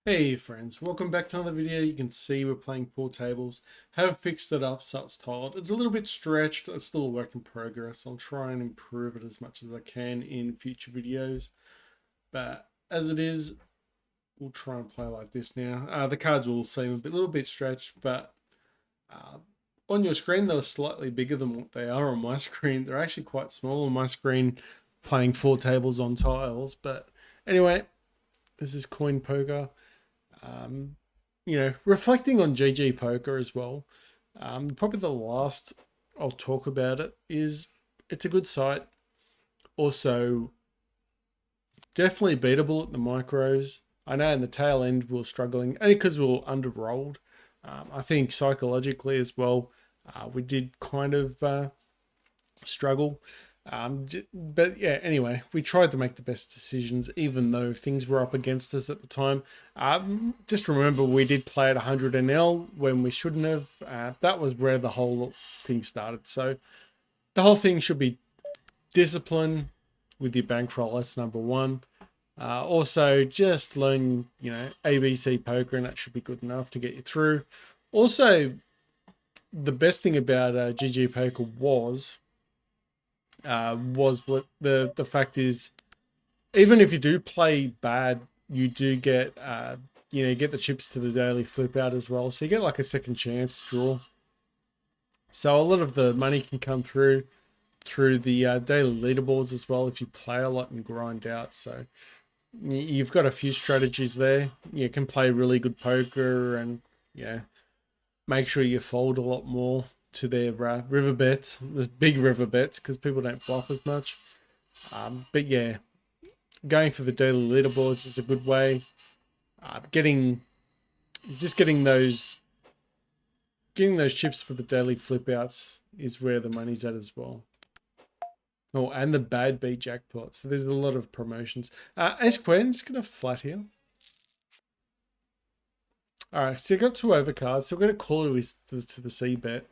Hey friends, welcome back to another video. You can see we're playing pool tables. Have fixed it up so it's tiled. It's a little bit stretched. It's still a work in progress. I'll try and improve it as much as I can in future videos. But as it is, we'll try and play like this now. The cards will seem little bit stretched, but uh, on your screen they're slightly bigger than what they are on my screen. They're actually quite small on my screen, playing four tables on tiles. But anyway, this is Coinpoker. Um, reflecting on GG Poker as well, probably the last I'll talk about it is it's a good site. Also, definitely beatable at the micros. I know in the tail end we are struggling, only because we are underrolled. I think psychologically as well, we did kind of struggle. But yeah, anyway, we tried to make the best decisions, even though things were up against us at the time. Just remember, we did play at 100 NL when we shouldn't have. That was where the whole thing started. So the whole thing should be discipline with your bankroll. That's number one. Also, just learn, ABC poker, and that should be good enough to get you through. Also, the best thing about GG Poker was what the fact is, even if you do play bad, you do get you get the chips to the daily flip out as well, so you get like a second chance draw. So a lot of the money can come through the daily leaderboards as well if you play a lot and grind out. So you've got a few strategies there. You can play really good poker and make sure you fold a lot more to their river bets, the big river bets, because people don't bluff as much. But yeah, going for the daily leaderboards is a good way. Getting those chips for the daily flip outs is where the money's at as well. Oh, and the bad beat jackpot. So there's a lot of promotions. Ace Queen, just gonna flat here. All right, so you got two overcards. So we're gonna call it to the C bet.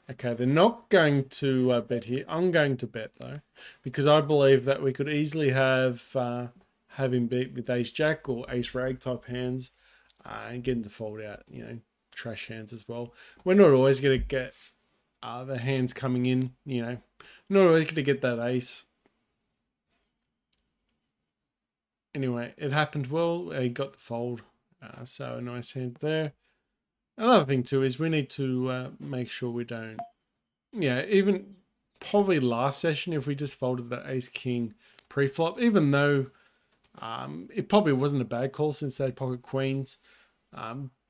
Okay, they're not going to bet here. I'm going to bet though, because I believe that we could easily have him beat with ace jack or ace rag type hands, and get him to fold out. Trash hands as well. We're not always going to get the hands coming in. Not always going to get that ace. Anyway, it happened well. He got the fold, so a nice hand there. Another thing too is we need to make sure we don't. Yeah, even probably last session, if we just folded that ace king pre-flop, even though it probably wasn't a bad call since they had pocket queens,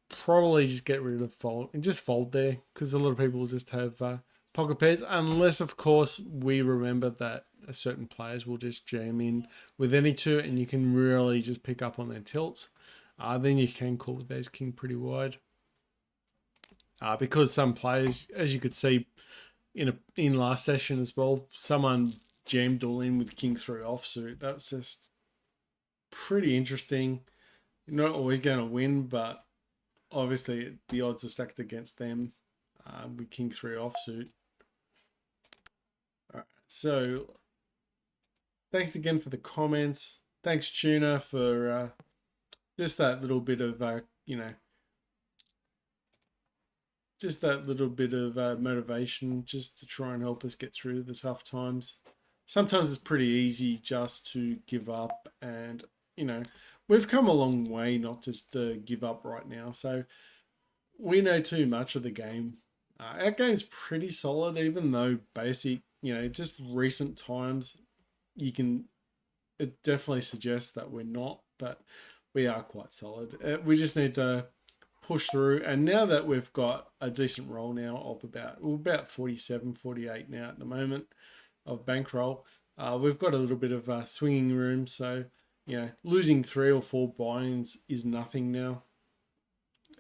probably just get rid of fold and just fold there, because a lot of people will just have pocket pairs, unless of course we remember that certain players will just jam in with any two and you can really just pick up on their tilts. Then you can call with ace king pretty wide, because some players, as you could see in last session as well, someone jammed all in with king three offsuit. That's just pretty interesting. You're not always going to win, but obviously the odds are stacked against them with king three offsuit. All right, so thanks again for the comments. Thanks, Tuna, for just that little bit of just that little bit of motivation, just to try and help us get through the tough times. Sometimes it's pretty easy just to give up, and we've come a long way not just to give up right now. So we know too much of the game. Our game's pretty solid, even though basic, just recent times, it definitely suggests that we're not, but we are quite solid. We just need to push through. And now that we've got a decent roll now of about 47, 48 now at the moment of bankroll, we've got a little bit of swinging room. So, losing 3 or 4 buy-ins is nothing now.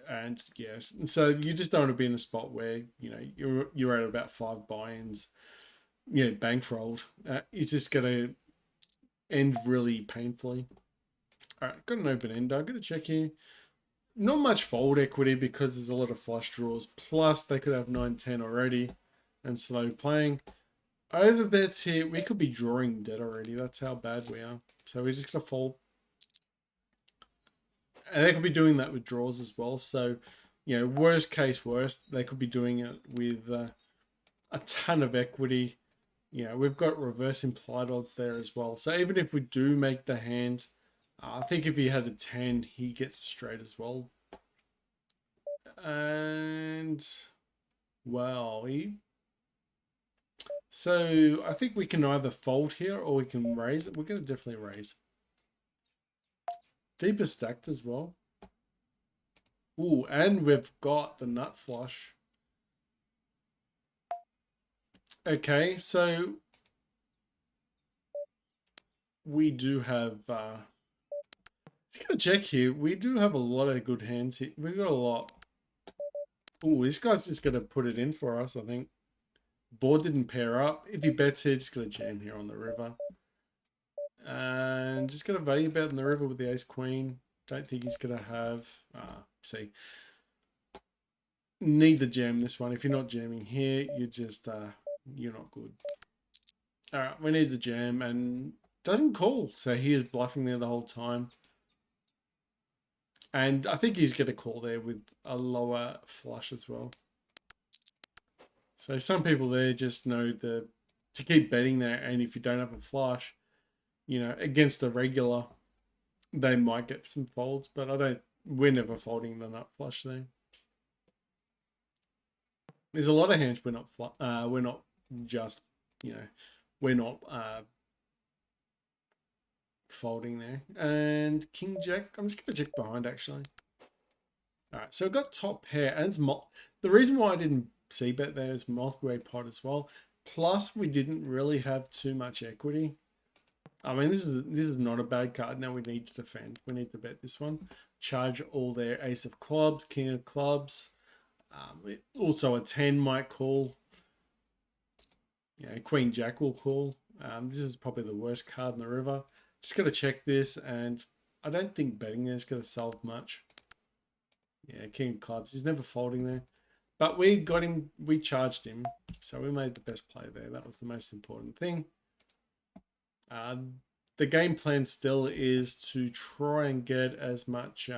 And yes, so you just don't want to be in a spot where, you're at about 5 buy-ins, bankrolled. It's just going to end really painfully. All right, got an open end. I'm going to check here. Not much fold equity because there's a lot of flush draws. Plus, they could have 9-10 already and slow playing. Over bets here, we could be drawing dead already. That's how bad we are. So we're just going to fold. And they could be doing that with draws as well. So, you know, worst case worst, they could be doing it with a ton of equity. You know, we've got reverse implied odds there as well. So even if we do make the hand, I think if he had a 10, he gets straight as well. And, well, so I think we can either fold here or we can raise it. We're going to definitely raise. Deeper stacked as well. Ooh, and we've got the nut flush. Okay, so we do have, let's go check here. We do have a lot of good hands here. We've got a lot. Ooh, this guy's just going to put it in for us, I think. Board didn't pair up. If he bets here, just going to jam here on the river. And just going to value bet on the river with the ace queen. Don't think he's going to have, see. Need the jam this one. If you're not jamming here, you're just, you're not good. All right, we need the jam and doesn't call. So he is bluffing there the whole time. And I think he's going to call there with a lower flush as well. So some people there just know to keep betting there. And if you don't have a flush, you know, against a regular, they might get some folds. But we're never folding the nut flush there. There's a lot of hands we're not just, you know, we're not folding there. And king jack, I'm just going to check behind actually. All right, so I've got top pair, and it's the reason why I didn't see bet there is multi-way pot as well. Plus, we didn't really have too much equity. I mean, this is not a bad card. Now we need to defend. We need to bet this one. Charge all their ace of clubs, king of clubs. Also, a 10 might call. You know, queen jack will call. This is probably the worst card in the river. Just got to check this, and I don't think betting there is going to solve much. Yeah, king of clubs. He's never folding there. But we got him, we charged him. So we made the best play there. That was the most important thing. The game plan still is to try and get as much...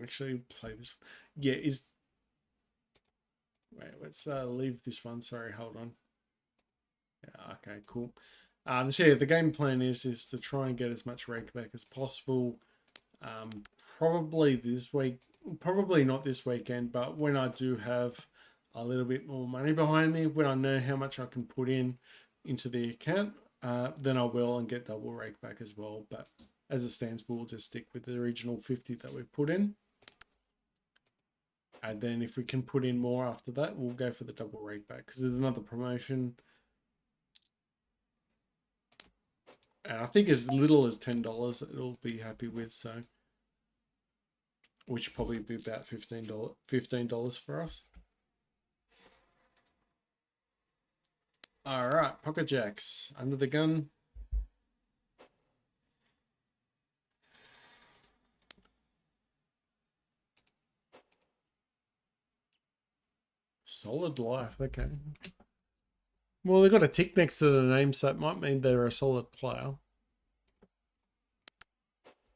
actually play this. Yeah, wait, let's leave this one. Sorry, hold on. Yeah, okay, cool. So yeah, the game plan is to try and get as much rake back as possible. Probably this week, probably not this weekend, but when I do have a little bit more money behind me, when I know how much I can put into the account, then I will and get double rake back as well. But as it stands, we'll just stick with the original 50 that we put in. And then if we can put in more after that, we'll go for the double rake back because there's another promotion. And I think as little as $10 it'll be happy with, so which probably be about $15 for us. All right, pocket jacks under the gun. Solid life, okay. Well, they've got a tick next to the name, so it might mean they're a solid player.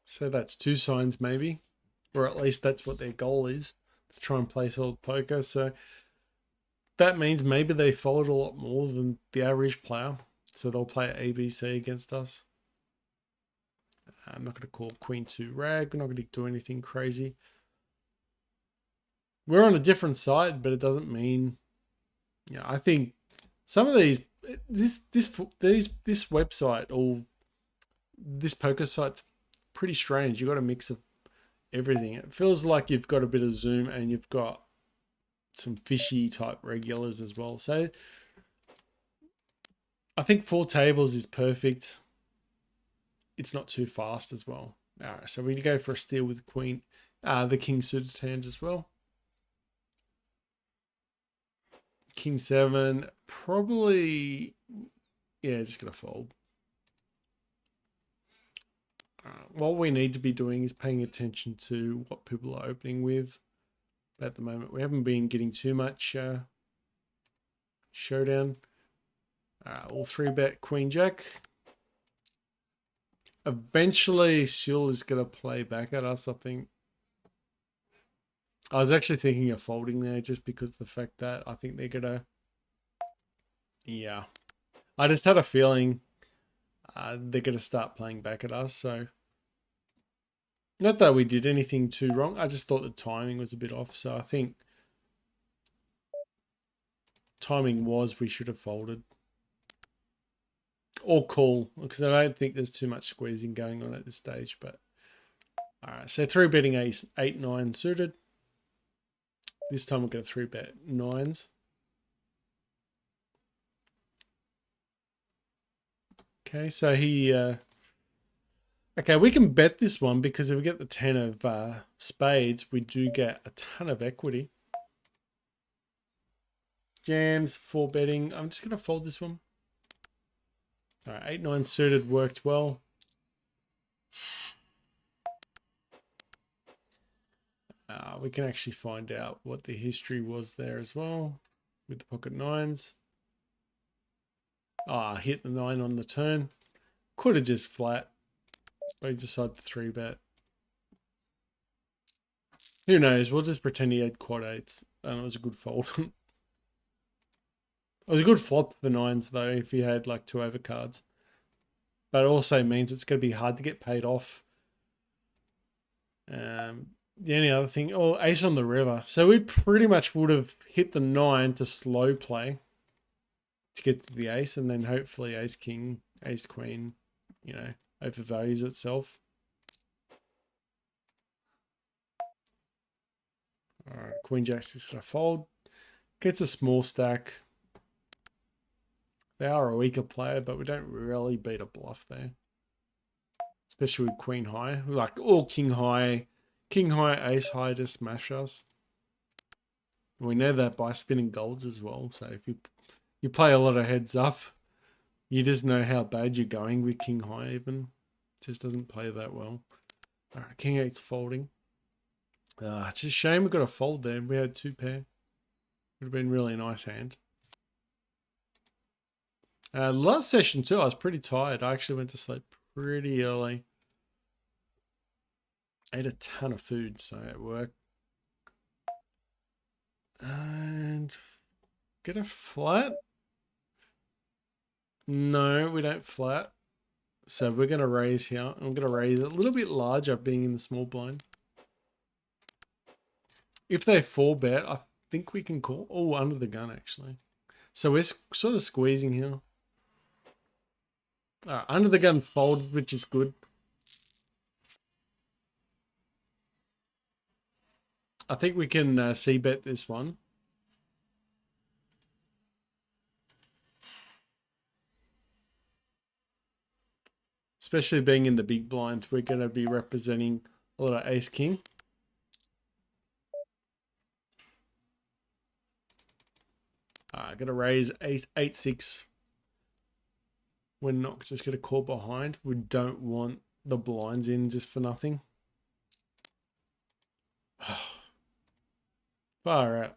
So that's 2 signs maybe, or at least that's what their goal is, to try and play solid poker. So that means maybe they fold a lot more than the average player. So they'll play ABC against us. I'm not going to call Queen 2 rag. We're not going to do anything crazy. We're on a different side, but it doesn't mean... Yeah, I think some of these... This website or this poker site's pretty strange. You've got a mix of everything. It feels like you've got a bit of Zoom and you've got some fishy type regulars as well. So I think 4 tables is perfect. It's not too fast as well. All right, so we go for a steal with queen, the king suited hand as well. King 7, probably, yeah, just gonna fold. What we need to be doing is paying attention to what people are opening with. But at the moment, we haven't been getting too much showdown. We'll 3-bet queen jack. Eventually, Shul is going to play back at us, I think. I was actually thinking of folding there just because of the fact that I think they're going to... Yeah. I just had a feeling they're going to start playing back at us, so... Not that we did anything too wrong. I just thought the timing was a bit off, so I think... Timing was we should have folded. Or call, because I don't think there's too much squeezing going on at this stage, but... Alright, so 3-betting ace, 8-9 suited. This time we're going to 3-bet 9s. Okay, so he... Okay, we can bet this one because if we get the 10 of spades, we do get a ton of equity. Jams, 4-betting. I'm just going to fold this one. All right, 8-9 suited worked well. We can actually find out what the history was there as well with the pocket 9s. Hit the 9 on the turn. Could have just flat. But he decided to 3-bet. Who knows? We'll just pretend he had quad 8s. And it was a good fold. It was a good flop for 9s though if he had like 2 overcards. But it also means it's going to be hard to get paid off. The only other thing, ace on the river. So we pretty much would have hit the 9 to slow play to get to the ace, and then hopefully ace king, ace queen, overvalues itself. All right, queen jack's just gonna fold. Gets a small stack. They are a weaker player, but we don't really beat a bluff there, especially with queen high. We like all king high, ace high to smash us. We know that by spinning golds as well. So if you play a lot of heads up, you just know how bad you're going with king high even. Just doesn't play that well. All right, king 8's folding. It's a shame we got a fold there. We had 2 pair. Would have been really nice hand. Last session too, I was pretty tired. I actually went to sleep pretty early. Ate a ton of food, so it worked. And get a flat? No, we don't flat. So we're going to raise here. I'm going to raise a little bit larger being in the small blind. If they 4-bet, I think we can call. Oh, under the gun actually. So we're sort of squeezing here. Under the gun folded, which is good. I think we can c-bet this one. Especially being in the big blind, we're going to be representing a lot of ace-king. Going to raise ace 8-6. We're not just going to call behind. We don't want the blinds in just for nothing. Far out.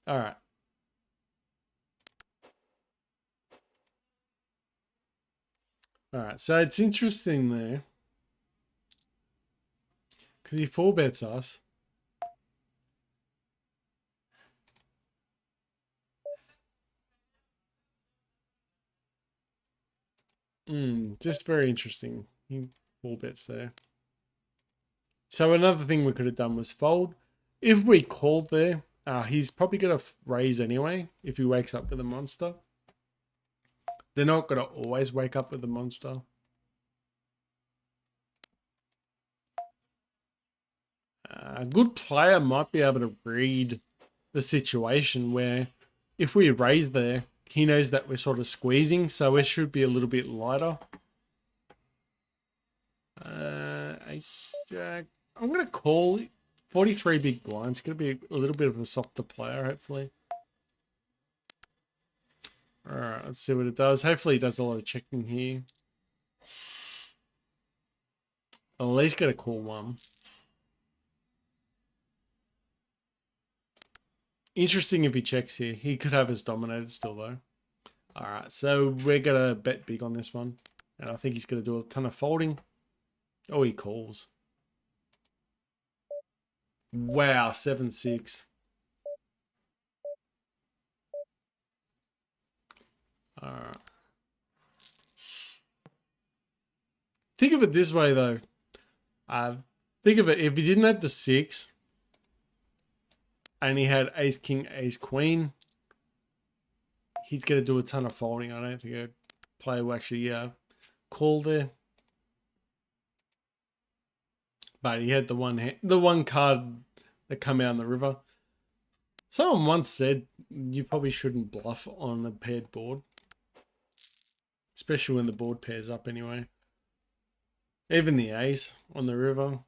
All right. All right. So it's interesting there. Because he 4-bets us. Just very interesting. He 4-bets there. So another thing we could have done was fold. If we called there, he's probably going to raise anyway if he wakes up with a monster. They're not going to always wake up with a monster. A good player might be able to read the situation where if we raise there, he knows that we're sort of squeezing, so it should be a little bit lighter. Ace jack. I'm going to call 43 big blinds. It's going to be a little bit of a softer player, hopefully. All right, let's see what it does. Hopefully it does a lot of checking here. I'll at least get a call 1. Interesting if he checks here. He could have us dominated still, though. All right, so we're going to bet big on this one. And I think he's going to do a ton of folding. Oh, he calls. Wow, 7-6. All right. Think of it this way, though. Think of it, if he didn't have the 6 and he had ace, king, ace, queen, he's going to do a ton of folding. I don't think a player will actually call there. But he had the one card that come out in the river. Someone once said you probably shouldn't bluff on a paired board, especially when the board pairs up anyway. Even the ace on the river.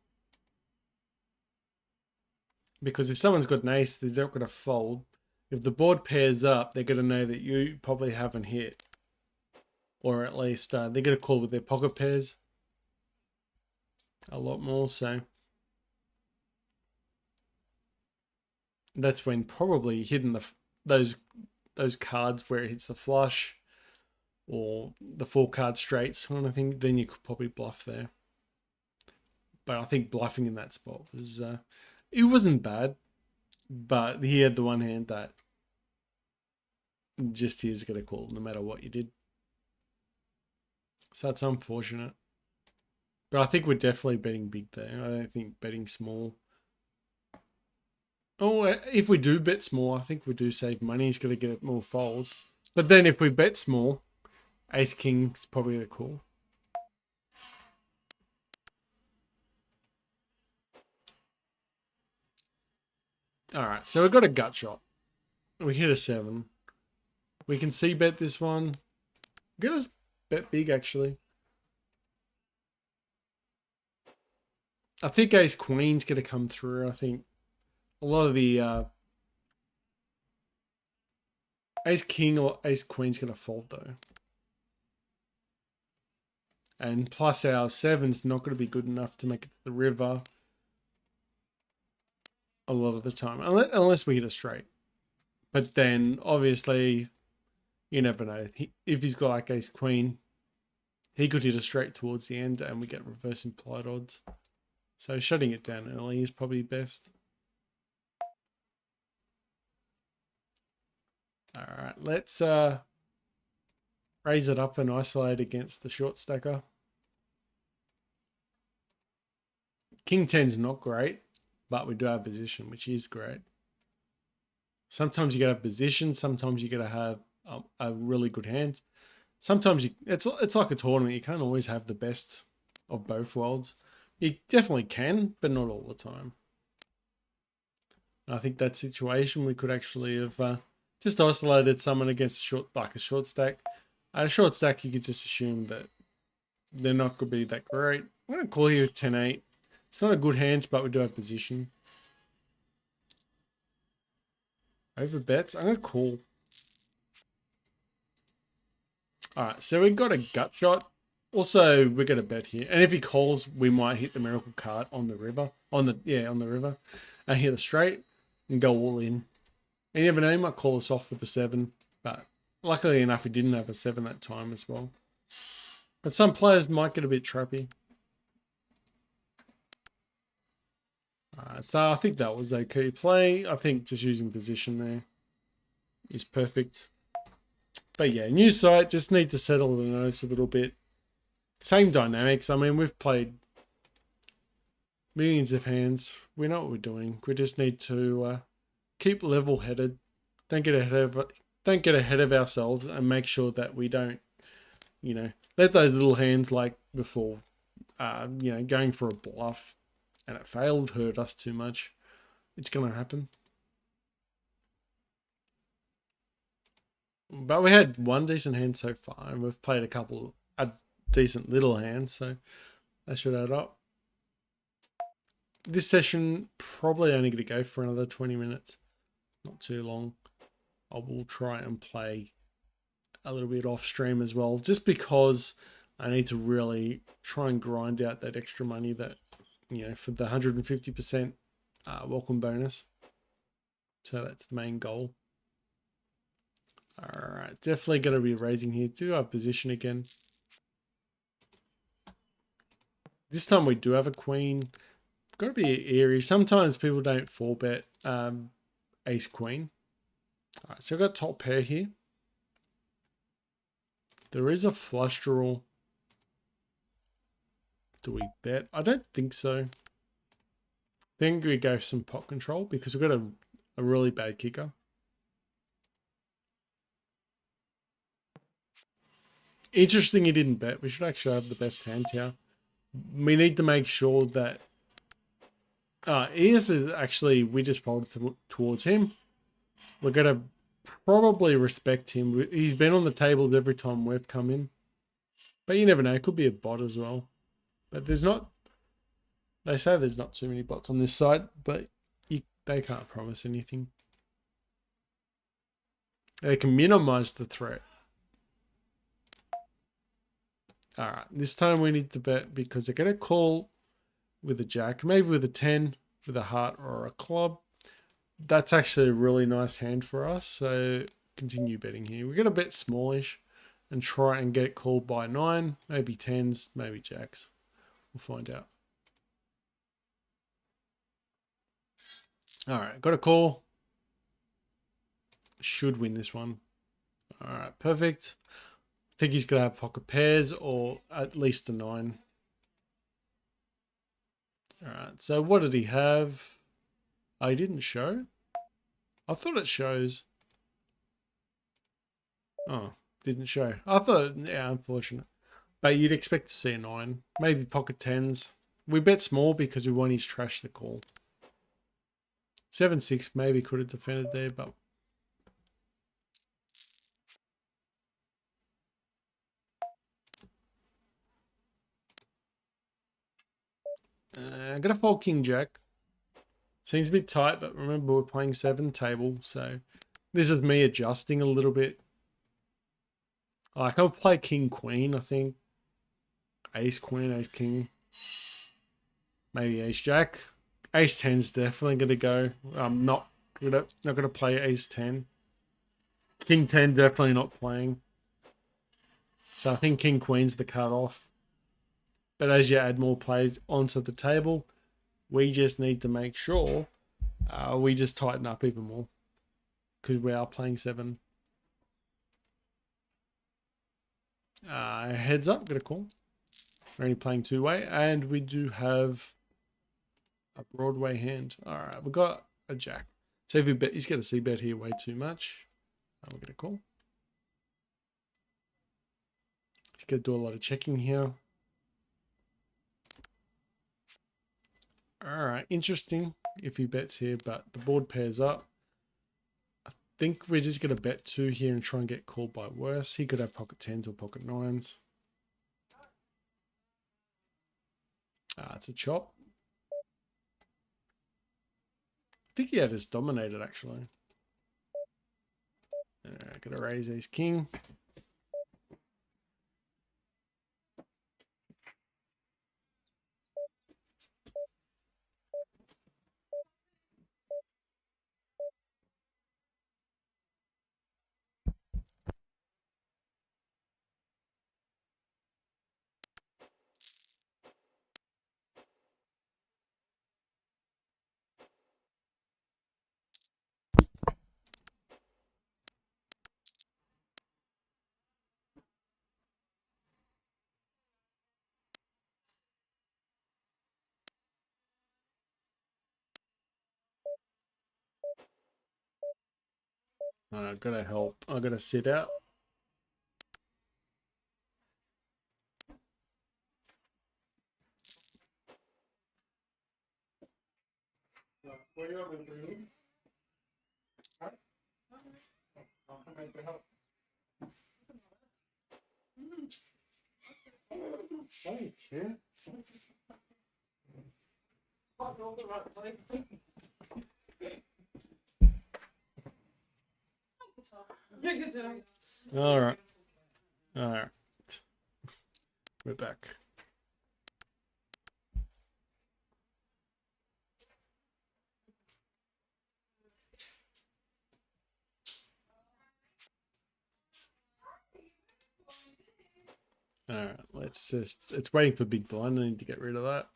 Because if someone's got an ace, they're not going to fold. If the board pairs up, they're going to know that you probably haven't hit. Or at least they're going to call with their pocket pairs a lot more. So that's when probably hitting those cards where it hits the flush or the 4 card straights kind of thing, then you could probably bluff there. But I think bluffing in that spot was it wasn't bad, but he had the one hand that just he was going to call no matter what you did. So that's unfortunate. But I think we're definitely betting big there. I don't think betting small. Oh, if we do bet small, I think we do save money. He's going to get more folds. But then if we bet small, ace king's probably the call. All right, so we got a gut shot. We hit a 7. We can see bet this one. Get us bet big actually. I think ace queen's going to come through. I think a lot of the ace king or ace queen's going to fold though. And plus our 7's not going to be good enough to make it to the river a lot of the time. Unless we hit a straight. But then, obviously, you never know. If he's got like ace queen, he could hit a straight towards the end and we get reverse implied odds. So shutting it down early is probably best. All right, let's raise it up and isolate against the short stacker. King 10's not great, but we do have position, which is great. Sometimes you gotta have position, sometimes you gotta have a really good hand. Sometimes it's like a tournament. You can't always have the best of both worlds. You definitely can, but not all the time. I think that situation we could actually have just isolated someone against a short stack. At a short stack, you could just assume that they're not going to be that great. I'm going to call here 10-8. It's not a good hand, but we do have position. Over bets. I'm going to call. All right, so we got a gut shot. Also, we're going to bet here. And if he calls, we might hit the miracle card on the river. On the river. And hit a straight and go all in. And you never know, he might call us off with the 7. But luckily enough, he didn't have a 7 that time as well. But some players might get a bit trappy. So I think that was okay play. I think just using position there is perfect. But yeah, new site, just need to settle the nose a little bit. Same dynamics. I mean, we've played millions of hands. We know what we're doing. We just need to keep level-headed. Don't get ahead of ourselves, and make sure that we don't, let those little hands like before, going for a bluff and it failed hurt us too much. It's going to happen. But we had one decent hand so far, and we've played a decent little hand, so that should add up. This session probably only going to go for another 20 minutes. Not too long. I will try and play a little bit off stream as well, just because I need to really try and grind out that extra money that, for the 150% welcome bonus. So that's the main goal. All right, definitely going to be raising here. Do our position again. This time we do have a queen. Got to be eerie. Sometimes people don't four bet ace queen. All right, so I've got top pair here. There is a flush draw. Do we bet? I don't think so. I think we go for some pot control because we've got a really bad kicker. Interesting he didn't bet. We should actually have the best hand here. We need to make sure that ES is actually, we just folded towards him. We're going to probably respect him. He's been on the tables every time we've come in. But you never know. It could be a bot as well. But there's not... They say there's not too many bots on this side, but they can't promise anything. They can minimize the threat. All right, this time we need to bet because they're going to call with a jack, maybe with a 10, with a heart or a club. That's actually a really nice hand for us, so continue betting here. We're going to bet smallish and try and get called by 9, maybe 10s, maybe jacks. We'll find out. All right, got a call. Should win this one. All right, perfect. I think he's going to have pocket pairs or at least a 9. All right, so what did he have? Oh, he didn't show? I thought it shows. Oh, didn't show. I thought, yeah, unfortunate. But you'd expect to see a 9. Maybe pocket 10s. We bet small because we want his trash to call. 7-6 maybe could have defended there, but... I'm going to fold King Jack. Seems a bit tight, but remember we're playing 7 table, so... This is me adjusting a little bit. Like, I'll play King Queen, I think. Ace Queen, Ace King. Maybe Ace Jack. Ace 10's definitely going to go. I'm not gonna play Ace 10. King 10 definitely not playing. So I think King Queen's the cut off. But as you add more plays onto the table, we just need to make sure we just tighten up even more. Because we are playing 7. Heads up, got a call. We're only playing 2-way. And we do have a Broadway hand. Alright, we've got a jack. So if we bet, he's going to see bet here way too much. We're going to call. He's going to do a lot of checking here. Alright, interesting if he bets here, but the board pairs up. I think we're just going to bet 2 here and try and get called by worse. He could have pocket 10s or pocket 9s. It's a chop. I think he had us dominated actually. Gonna raise ace king. Gotta help. I gotta sit out. What do you want me to do? I'll come in to help. Thank you. All right. All right. We're back. All right, let's just, it's waiting for big blind. I need to get rid of that.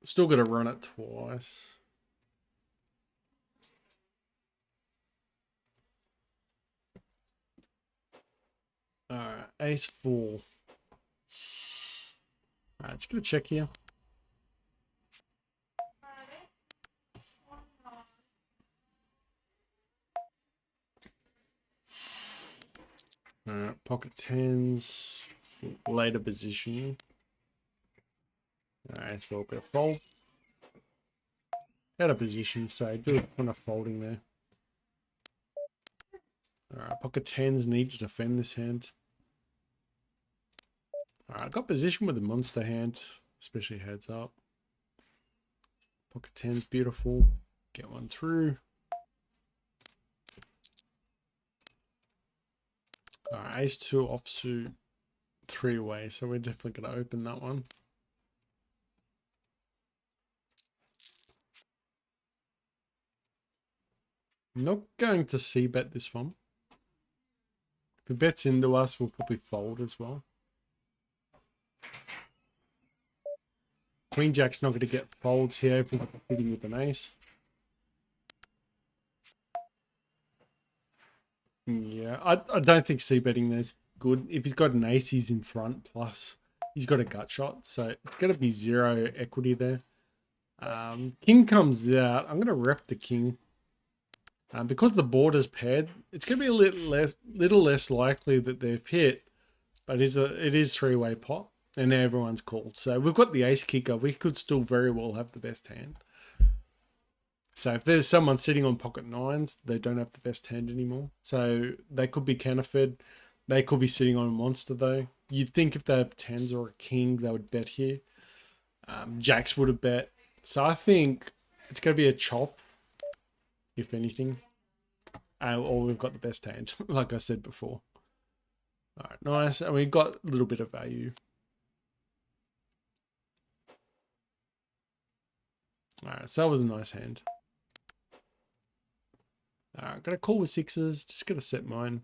Still got to run it twice. All right, ace four. All right, let's get a check here. All right, pocket tens, later position. All right, it's a bit of fold. Out of position, so do a ton of folding there. All right, pocket tens need to defend this hand. All right, I got position with the monster hand, especially heads up. Pocket tens, beautiful. Get one through. All right, ace two offsuit, three away, so we're definitely going to open that one. Not going to c bet this one. If it bets into us, we'll probably fold as well. Queen jack's not going to get folds here if we're hitting with an ace. Yeah, I don't think c betting there's good. If he's got an ace, he's in front. Plus, he's got a gut shot, so it's going to be zero equity there. King comes out. I'm going to rep the king. Because the board is paired, it's going to be a little less likely that they've hit, but it is three-way pot, and everyone's called. So we've got the ace kicker. We could still very well have the best hand. So if there's someone sitting on pocket nines, they don't have the best hand anymore. So they could be counterfeit. They could be sitting on a monster though. You'd think if they have tens or a king, they would bet here. Jacks would have bet. So I think it's going to be a chop, if anything. Or we've got the best hand, like I said before. All right, nice. And we've got a little bit of value. All right, so that was a nice hand. All right, got a call with sixes. Just going to set mine.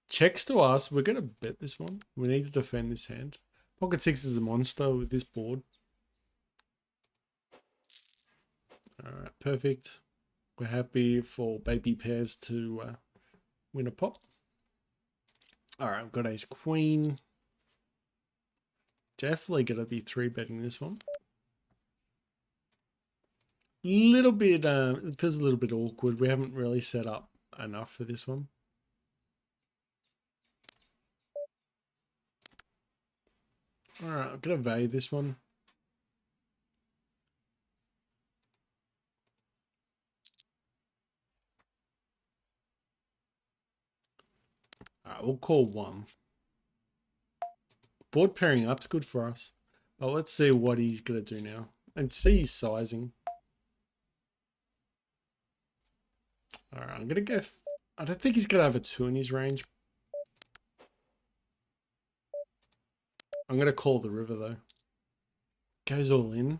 Checks to us. We're going to bet this one. We need to defend this hand. Pocket six is a monster with this board. All right, perfect. We're happy for baby pairs to win a pop. All right, I've got ace queen. Definitely going to be three betting this one. Little bit, it feels a little bit awkward. We haven't really set up enough for this one. All right, I'm going to value this one. All right, we'll call one. Board pairing up's good for us. But let's see what he's going to do now. And see his sizing. All right, I'm going to go... I don't think he's going to have a two in his range. I'm going to call the river, though. Goes all in.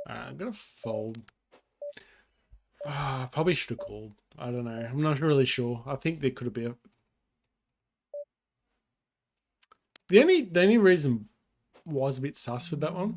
I'm going to fold. Probably should have called. I don't know. I'm not really sure. I think there could have been a... The only reason was a bit sus with that one